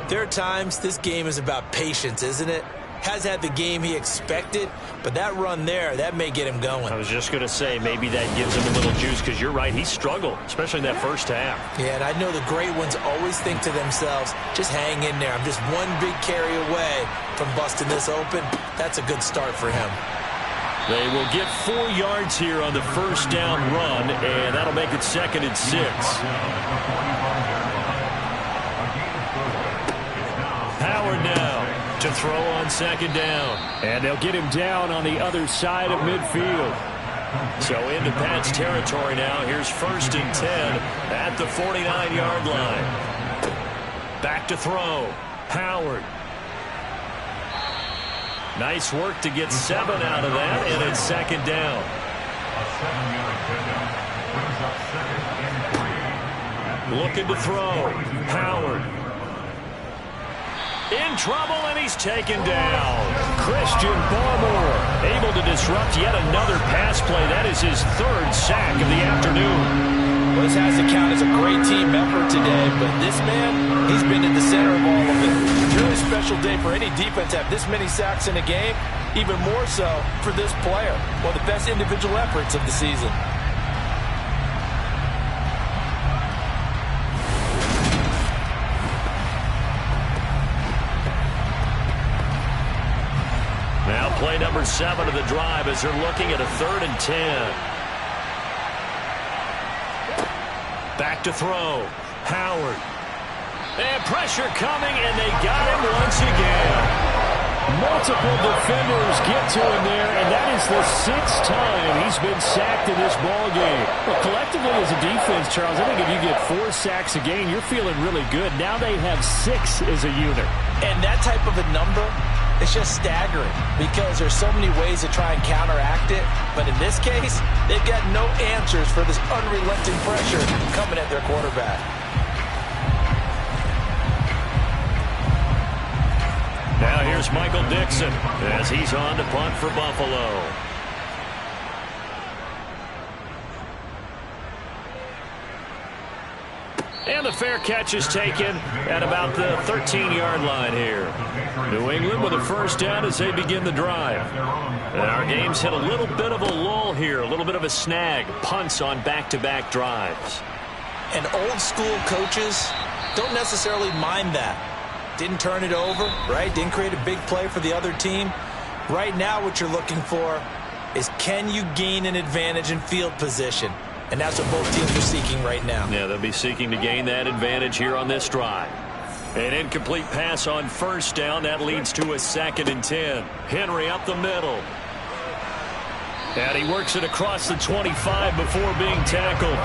there are times this game is about patience, isn't it? Has had the game he expected, but that run there, that may get him going. I was just going to say, maybe that gives him a little juice, because you're right, he struggled, especially in that first half. Yeah, and I know the great ones always think to themselves, just hang in there. I'm just one big carry away from busting this open. That's a good start for him. They will get 4 yards here on the first down run, and that'll make it 2nd and 6. Howard now to throw on 2nd down. And they'll get him down on the other side of midfield. So into Pat's territory now. Here's 1st and 10 at the 49-yard line. Back to throw. Howard. Nice work to get 7 out of that, and it's 2nd down. Looking to throw. Howard. In trouble, and he's taken down. Christian Barmore able to disrupt yet another pass play. That is his 3rd sack of the afternoon. Well, this has to count as a great team effort today, but this man, he's been in the center of all of it. Really special day for any defense to have this many sacks in a game, even more so for this player. One of the best individual efforts of the season. Play number 7 of the drive as they're looking at a 3rd and 10. Back to throw. Howard. And pressure coming, and they got him once again. Multiple defenders get to him there, and that is the 6th time he's been sacked in this ball game. Well, collectively as a defense, Charles, I think if you get 4 sacks a game, you're feeling really good. Now they have 6 as a unit. And that type of a number, it's just staggering because there's so many ways to try and counteract it. But in this case, they've got no answers for this unrelenting pressure coming at their quarterback. Now here's Michael Dixon as he's on to punt for Buffalo. And the fair catch is taken at about the 13-yard line here. New England with a first down as they begin the drive. And our game's hit a little bit of a lull here, a little bit of a snag. Punts on back-to-back drives. And old school coaches don't necessarily mind that. Didn't turn it over, right? Didn't create a big play for the other team. Right now what you're looking for is can you gain an advantage in field position? And that's what both teams are seeking right now. Yeah, they'll be seeking to gain that advantage here on this drive. An incomplete pass on first down. That leads to a 2nd and 10. Henry up the middle. And he works it across the 25 before being tackled.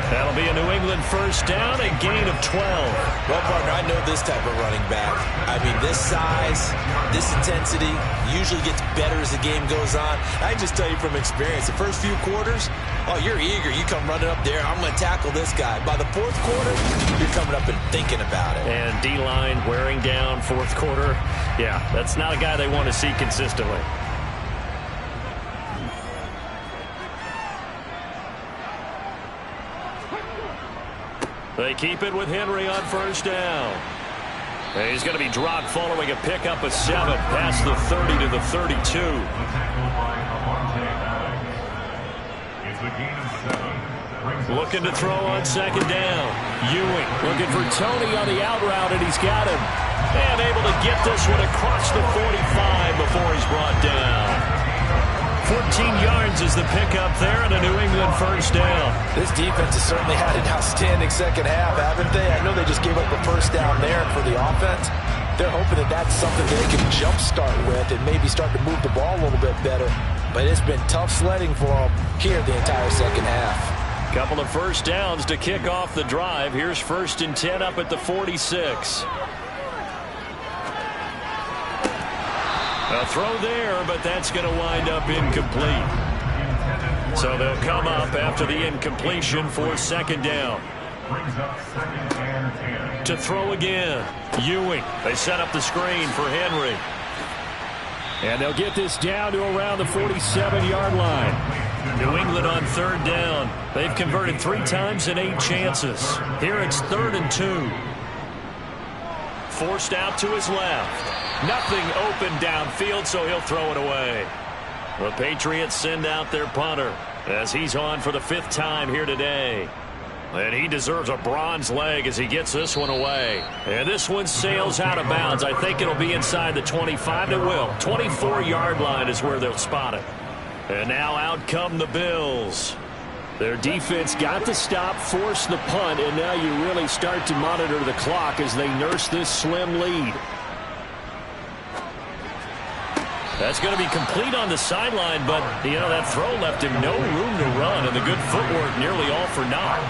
That'll be a New England first down, a gain of 12. Well, partner, I know this type of running back. I mean, this size, this intensity usually gets better as the game goes on. I just tell you from experience, the first few quarters, oh, you're eager. You come running up there, I'm going to tackle this guy. By the 4th quarter, you're coming up and thinking about it. And D-line wearing down 4th quarter. Yeah, that's not a guy they want to see consistently. They keep it with Henry on first down. And he's going to be dropped following a pickup of 7 past the 30 to the 32. Looking to throw on 2nd down. Ewing looking for Tony on the out route, and he's got him. And able to get this one across the 45 before he's brought down. 14 yards is the pickup there, and a New England first down. This defense has certainly had an outstanding second half, haven't they? I know they just gave up a first down there for the offense. They're hoping that that's something they can jumpstart with and maybe start to move the ball a little bit better. But it's been tough sledding for them here the entire second half. Couple of first downs to kick off the drive. Here's 1st and 10 up at the 46. A throw there, but that's going to wind up incomplete. So they'll come up after the incompletion for 2nd down. To throw again. Ewing. They set up the screen for Henry. And they'll get this down to around the 47-yard line. New England on 3rd down. They've converted 3 times in 8 chances. Here it's 3rd and 2. Forced out to his left. Nothing open downfield, so he'll throw it away. The Patriots send out their punter as he's on for the 5th time here today. And he deserves a bronze leg as he gets this one away. And this one sails out of bounds. I think it'll be inside the 25. It will. 24-yard line is where they'll spot it. And now out come the Bills. Their defense got the stop, forced the punt, and now you really start to monitor the clock as they nurse this slim lead. That's going to be complete on the sideline, but, you know, that throw left him no room to run, and the good footwork nearly all for naught.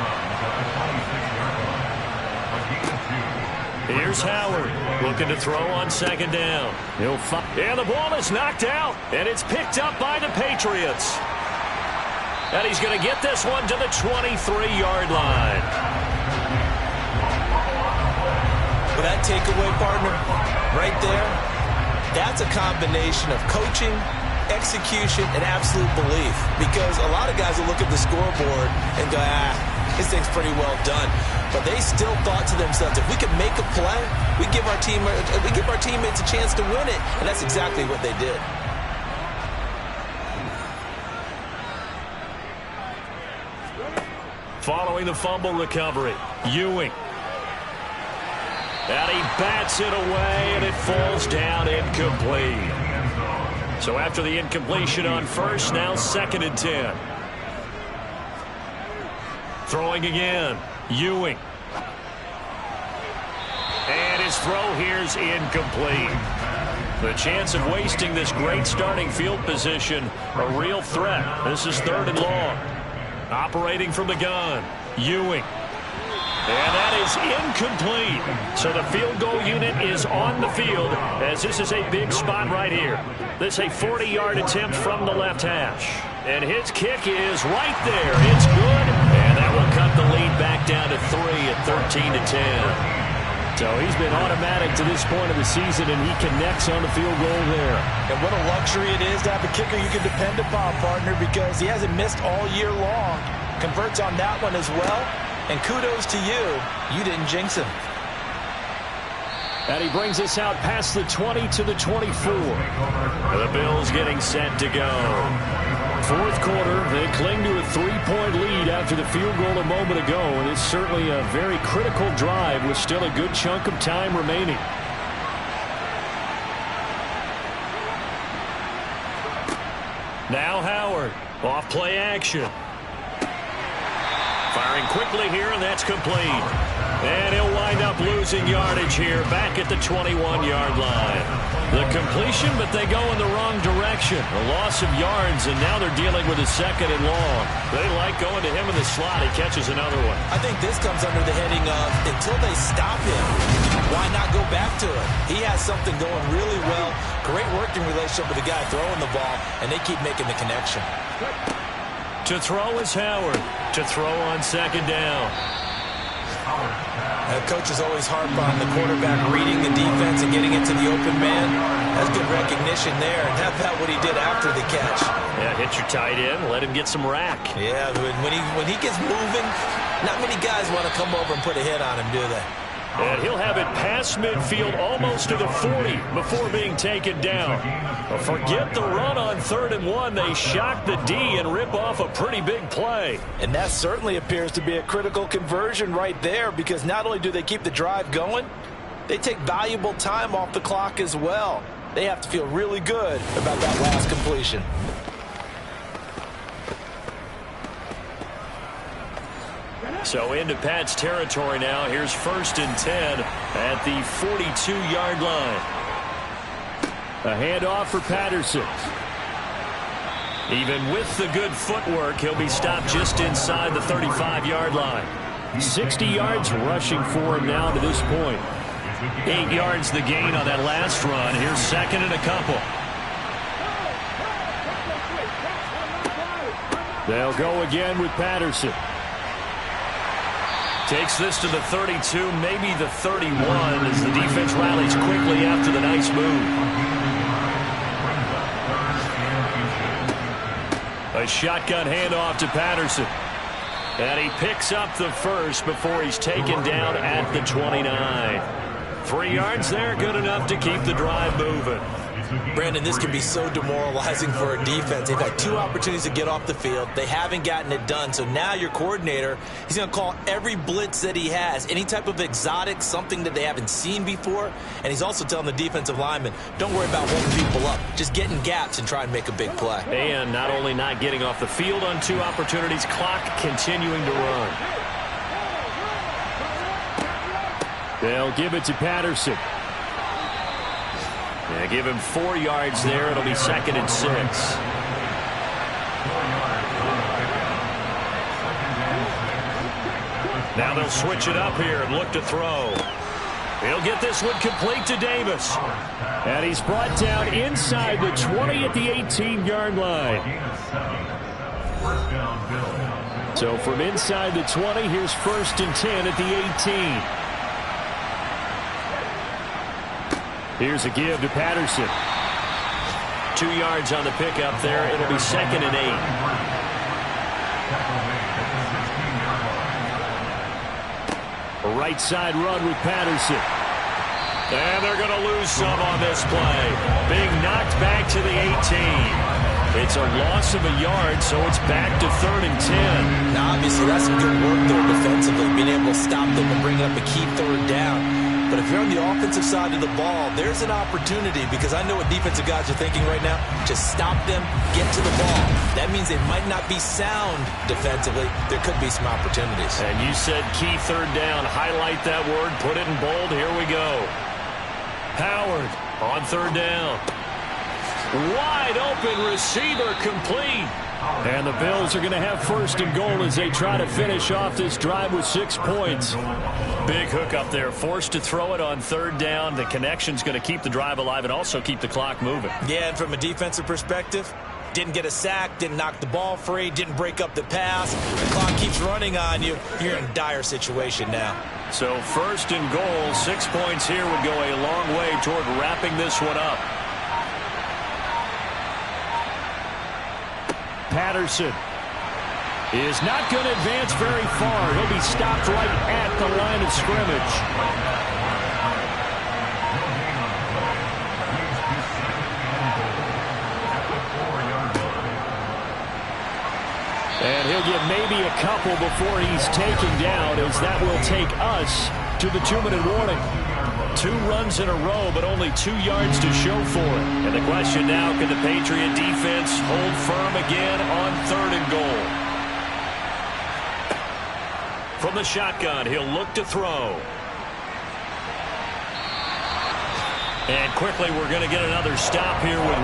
Here's Howard looking to throw on 2nd down. And the ball is knocked out, and it's picked up by the Patriots. And he's going to get this one to the 23-yard line. Well, that takeaway, partner, right there, that's a combination of coaching, execution, and absolute belief. Because a lot of guys will look at the scoreboard and go, this thing's pretty well done. But they still thought to themselves, if we can make a play, we give our teammates a chance to win it. And that's exactly what they did. Following the fumble recovery, Ewing. And he bats it away, and it falls down incomplete. So after the incompletion on first, now 2nd and 10. Throwing again. Ewing. And his throw here's incomplete. The chance of wasting this great starting field position, a real threat. This is 3rd and long. Operating from the gun. Ewing. And that is incomplete. So the field goal unit is on the field as this is a big spot right here. This is a 40-yard attempt from the left hash. And his kick is right there. It's good. And that will cut the lead back down to 3 at 13-10. So he's been automatic to this point of the season, and he connects on the field goal there. And what a luxury it is to have a kicker you can depend upon, partner, because he hasn't missed all year long. Converts on that one as well. And kudos to you. You didn't jinx him. And he brings us out past the 20 to the 24. The Bills getting set to go. 4th quarter, they cling to a 3-point lead after the field goal a moment ago. And it's certainly a very critical drive with still a good chunk of time remaining. Now Howard, off play action. Firing quickly here, and that's complete. And he'll wind up losing yardage here back at the 21-yard line. The completion, but they go in the wrong direction. A loss of yards, and now they're dealing with a 2nd and long. They like going to him in the slot. He catches another one. I think this comes under the heading of until they stop him, why not go back to it? He has something going really well. Great working relationship with the guy throwing the ball, and they keep making the connection. To throw is Howard. To throw on 2nd down. Coaches always harp on the quarterback reading the defense and getting into the open man. That's good recognition there. And how about what he did after the catch? Yeah, hit your tight end. Let him get some rack. Yeah, when he gets moving, not many guys want to come over and put a hit on him, do they? And he'll have it past midfield almost to the 40 before being taken down. But forget the run on 3rd and 1. They shock the D and rip off a pretty big play. And that certainly appears to be a critical conversion right there, because not only do they keep the drive going, they take valuable time off the clock as well. They have to feel really good about that last completion. So into Pat's territory now. Here's 1st and 10 at the 42-yard line. A handoff for Patterson. Even with the good footwork, he'll be stopped just inside the 35-yard line. 60 yards rushing for him now to this point. 8 yards the gain on that last run. Here's 2nd and a couple. They'll go again with Patterson. Takes this to the 32, maybe the 31, as the defense rallies quickly after the nice move. A shotgun handoff to Patterson. And he picks up the first before he's taken down at the 29. 3 yards there, good enough to keep the drive moving. Brandon, this can be so demoralizing for a defense. They've had 2 opportunities to get off the field. They haven't gotten it done. So now your coordinator, he's going to call every blitz that he has, any type of exotic, something that they haven't seen before. And he's also telling the defensive lineman, don't worry about holding people up. Just get in gaps and try and make a big play. And not only not getting off the field on 2 opportunities, clock continuing to run. They'll give it to Patterson. Yeah, give him 4 yards there. It'll be 2nd and 6. Now they'll switch it up here and look to throw. He'll get this one complete to Davis. And he's brought down inside the 20 at the 18-yard line. So from inside the 20, here's 1st and 10 at the 18. Here's a give to Patterson. 2 yards on the pickup there. It'll be 2nd and 8. A right side run with Patterson. And they're going to lose some on this play. Being knocked back to the 18. It's a loss of a yard, so it's back to 3rd and 10. Now, obviously, that's some good work there defensively, being able to stop them and bring up a key 3rd down. But if you're on the offensive side of the ball, there's an opportunity, because I know what defensive guys are thinking right now. Just stop them, get to the ball. That means they might not be sound defensively. There could be some opportunities. And you said key third down. Highlight that word. Put it in bold. Here we go. Howard on third down. Wide open receiver, complete. And the Bills are going to have first and goal as they try to finish off this drive with 6 points. Big hook up there. Forced to throw it on third down. The connection's going to keep the drive alive and also keep the clock moving. Yeah, and from a defensive perspective, didn't get a sack, didn't knock the ball free, didn't break up the pass. The clock keeps running on you. You're in a dire situation now. So first and goal, 6 points here would go a long way toward wrapping this one up. Patterson is not going to advance very far. He'll be stopped right at the line of scrimmage. And he'll get maybe a couple before he's taken down, as that will take us to the 2-minute warning. 2 runs in a row, but only 2 yards to show for it. And the question now, can the Patriot defense hold firm again on third and goal? From the shotgun, he'll look to throw. And quickly, we're going to get another stop here with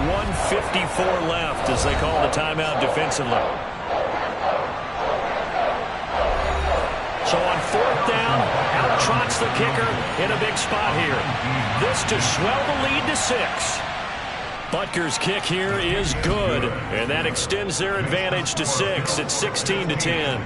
1:54 left as they call the timeout defensively. So on fourth down, out trots the kicker in a big spot here. This to swell the lead to 6. Butker's kick here is good, and that extends their advantage to 6. It's 16-10.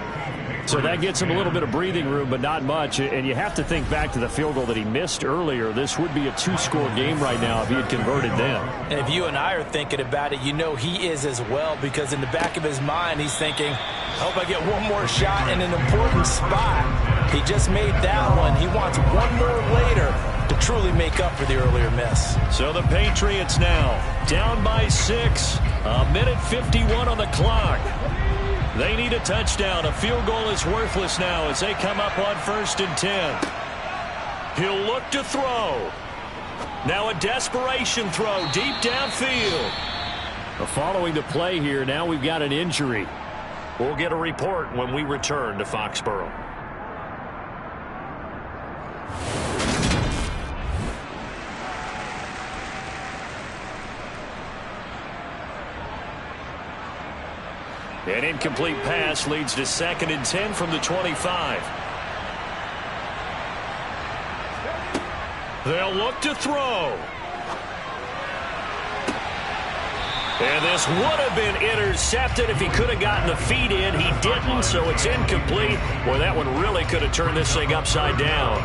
So that gets him a little bit of breathing room, but not much. And you have to think back to the field goal that he missed earlier. This would be a 2-score game right now if he had converted then. And if you and I are thinking about it, you know he is as well, because in the back of his mind, he's thinking, I hope I get one more shot in an important spot. He just made that one. He wants one more later to truly make up for the earlier miss. So the Patriots now down by 6. 1:51 on the clock. They need a touchdown. A field goal is worthless now as they come up on 1st and 10. He'll look to throw. Now a desperation throw deep downfield. Following the play here, now we've got an injury. We'll get a report when we return to Foxborough. An incomplete pass leads to 2nd and 10 from the 25. They'll look to throw. And this would have been intercepted if he could have gotten the feet in. He didn't, so it's incomplete. Boy, that one really could have turned this thing upside down.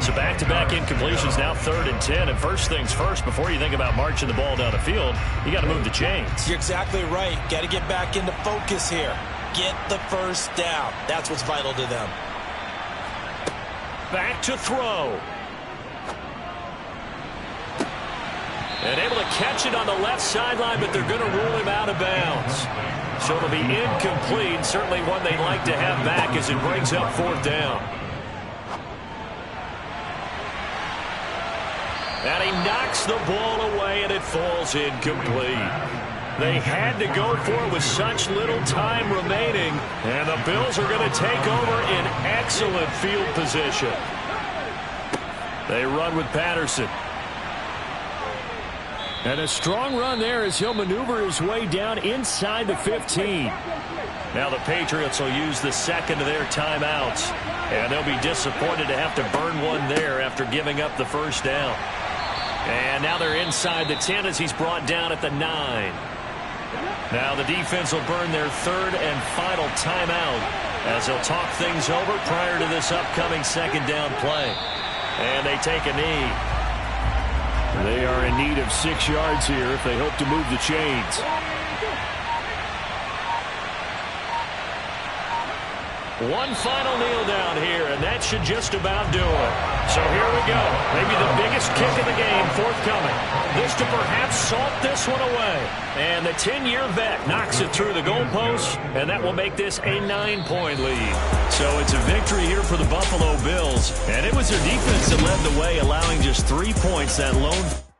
So back-to-back incompletions, now 3rd and 10. And first things first, before you think about marching the ball down the field, you got to move the chains. You're exactly right. Got to get back into focus here. Get the first down. That's what's vital to them. Back to throw. And able to catch it on the left sideline, but they're going to rule him out of bounds. So it'll be incomplete. Certainly one they'd like to have back as it brings up 4th down. And he knocks the ball away, and it falls incomplete. They had to go for it with such little time remaining, and the Bills are going to take over in excellent field position. They run with Patterson. And a strong run there as he'll maneuver his way down inside the 15. Now the Patriots will use the 2nd of their timeouts, and they'll be disappointed to have to burn one there after giving up the first down. And now they're inside the 10 as he's brought down at the 9. Now the defense will burn their 3rd and final timeout as they'll talk things over prior to this upcoming 2nd down play. And they take a knee. They are in need of 6 yards here if they hope to move the chains. One final kneel down here, and that should just about do it. So here we go. Maybe the biggest kick of the game forthcoming. This to perhaps salt this one away. And the 10-year vet knocks it through the goalpost, and that will make this a 9-point lead. So it's a victory here for the Buffalo Bills, and it was their defense that led the way, allowing just 3 points that lone.